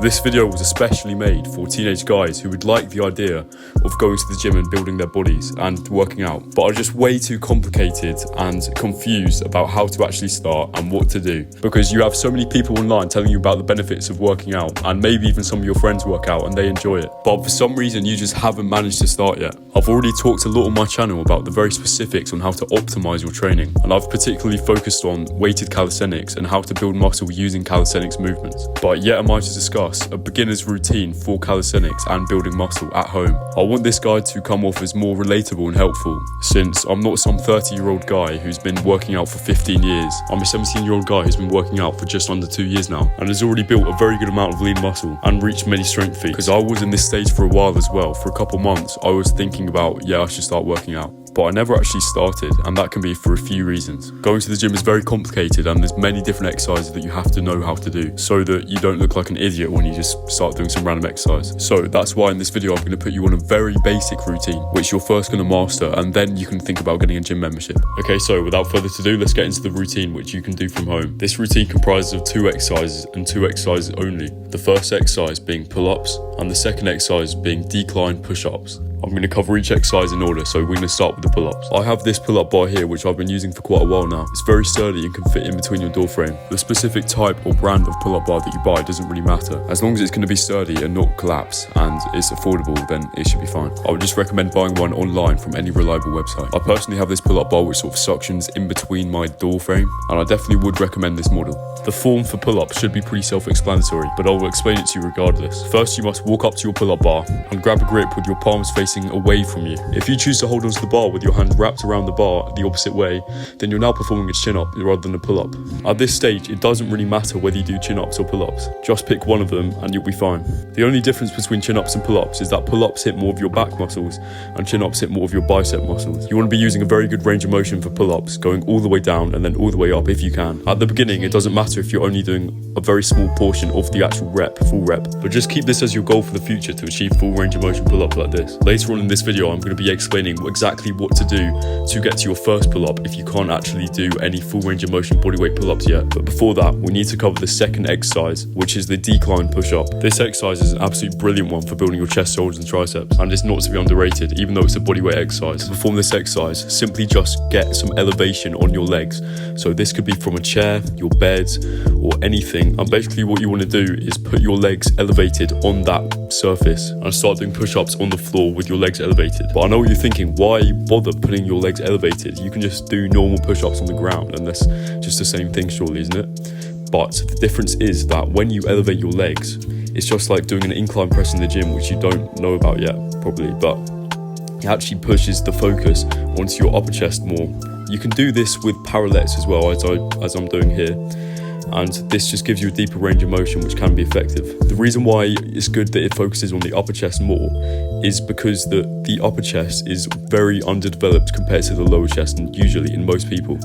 This video was especially made for teenage guys who would like the idea of going to the gym and building their bodies and working out, but are just way too complicated and confused about how to actually start and what to do. Because you have so many people online telling you about the benefits of working out, and maybe even some of your friends work out and they enjoy it, but for some reason you just haven't managed to start yet. I've already talked a lot on my channel about the very specifics on how to optimize your training, and I've particularly focused on weighted calisthenics and how to build muscle using calisthenics movements. But yet am I to discuss a beginner's routine for calisthenics and building muscle at home. I want this guide to come off as more relatable and helpful, since I'm not some 30-year-old guy who's been working out for 15 years. I'm a 17-year-old guy who's been working out for just under 2 years now, and has already built a very good amount of lean muscle and reached many strength feats. Because I was in this stage for a while as well. For a couple months I was thinking about, yeah, I should start working out, but I never actually started, and that can be for a few reasons. Going to the gym is very complicated, and there's many different exercises that you have to know how to do so that you don't look like an idiot when you just start doing some random exercise. So that's why in this video I'm going to put you on a very basic routine which you're first going to master, and then you can think about getting a gym membership. Okay, so without further ado, let's get into the routine which you can do from home. This routine comprises of 2 exercises and 2 exercises only. The first exercise being pull-ups and the second exercise being decline push-ups. I'm going to cover each exercise in order, so we're going to start with the pull-ups. I have this pull-up bar here which I've been using for quite a while now. It's very sturdy and can fit in between your door frame. The specific type or brand of pull-up bar that you buy doesn't really matter. As long as it's going to be sturdy and not collapse and it's affordable, then it should be fine. I would just recommend buying one online from any reliable website. I personally have this pull-up bar which sort of suctions in between my door frame, and I definitely would recommend this model. The form for pull-ups should be pretty self-explanatory, but I will explain it to you regardless. First, you must walk up to your pull-up bar and grab a grip with your palms facing away from you. If you choose to hold onto the bar with your hand wrapped around the bar the opposite way, then you're now performing a chin-up rather than a pull-up. At this stage, it doesn't really matter whether you do chin-ups or pull-ups. Just pick one of them and you'll be fine. The only difference between chin-ups and pull-ups is that pull-ups hit more of your back muscles and chin-ups hit more of your bicep muscles. You want to be using a very good range of motion for pull-ups, going all the way down and then all the way up if you can. At the beginning, it doesn't matter if you're only doing a very small portion of the actual full rep, but just keep this as your goal for the future to achieve full range of motion pull-ups like this. Later on in this video, I'm going to be explaining exactly what to do to get to your first pull-up if you can't actually do any full range of motion bodyweight pull-ups yet. But before that, we need to cover the second exercise, which is the decline push-up. This exercise is an absolutely brilliant one for building your chest, shoulders and triceps, and it's not to be underrated even though it's a bodyweight exercise. To perform this exercise, simply just get some elevation on your legs. So this could be from a chair, your bed, or anything, and basically what you want to do is put your legs elevated on that surface and start doing push-ups on the floor with your legs elevated. But I know what you're thinking, why bother putting your legs elevated? You can just do normal push-ups on the ground, and that's just the same thing surely, isn't it? But the difference is that when you elevate your legs, it's just like doing an incline press in the gym, which you don't know about yet probably, but it actually pushes the focus onto your upper chest more. You can do this with parallettes as well, as I'm doing here, and this just gives you a deeper range of motion which can be effective. The reason why it's good that it focuses on the upper chest more is because the upper chest is very underdeveloped compared to the lower chest, and usually in most people,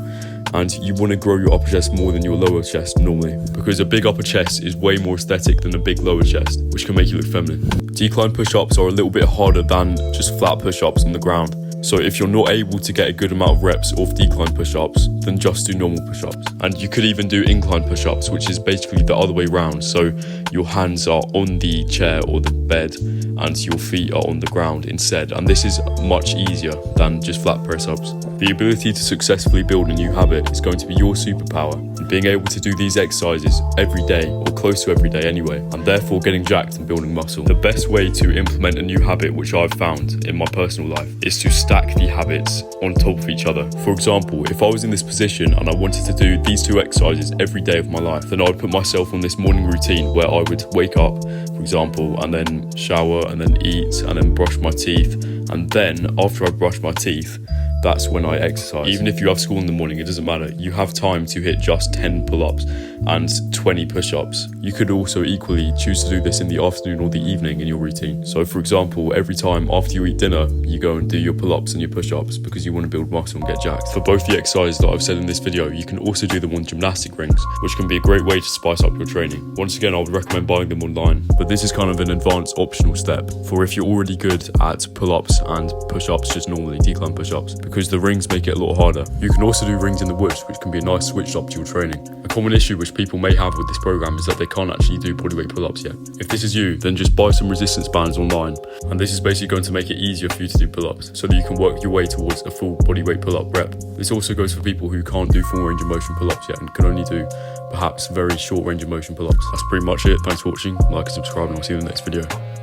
and you want to grow your upper chest more than your lower chest normally, because a big upper chest is way more aesthetic than a big lower chest, which can make you look feminine. Decline push-ups are a little bit harder than just flat push-ups on the ground. So if you're not able to get a good amount of reps of decline push-ups, then just do normal push-ups. And you could even do incline push-ups, which is basically the other way around. So your hands are on the chair or the bed and your feet are on the ground instead. And this is much easier than just flat press-ups. The ability to successfully build a new habit is going to be your superpower. And being able to do these exercises every day, or close to every day anyway, and therefore getting jacked and building muscle. The best way to implement a new habit, which I've found in my personal life, is to stack the habits on top of each other. For example, if I was in this position and I wanted to do these 2 exercises every day of my life, then I would put myself on this morning routine where I would wake up, for example, and then shower and then eat and then brush my teeth, and then after I brush my teeth, that's when I exercise. Even if you have school in the morning, it doesn't matter. You have time to hit just 10 pull-ups and 20 push-ups. You could also equally choose to do this in the afternoon or the evening in your routine. So for example, every time after you eat dinner, you go and do your pull-ups and your push-ups because you want to build muscle and get jacked. For both the exercises that I've said in this video, you can also do them on gymnastic rings, which can be a great way to spice up your training. Once again, I would recommend buying them online, but this is kind of an advanced optional step for if you're already good at pull-ups and push-ups, just normally decline push-ups, because the rings make it a lot harder. You can also do rings in the woods, which can be a nice switch up to your training. A common issue which people may have with this program is that they can't actually do bodyweight pull-ups yet. If this is you, then just buy some resistance bands online, and this is basically going to make it easier for you to do pull-ups so that you can work your way towards a full bodyweight pull-up rep. This also goes for people who can't do full range of motion pull-ups yet and can only do perhaps very short range of motion pull-ups. That's pretty much it. Thanks for watching. Like and subscribe, and I'll see you in the next video.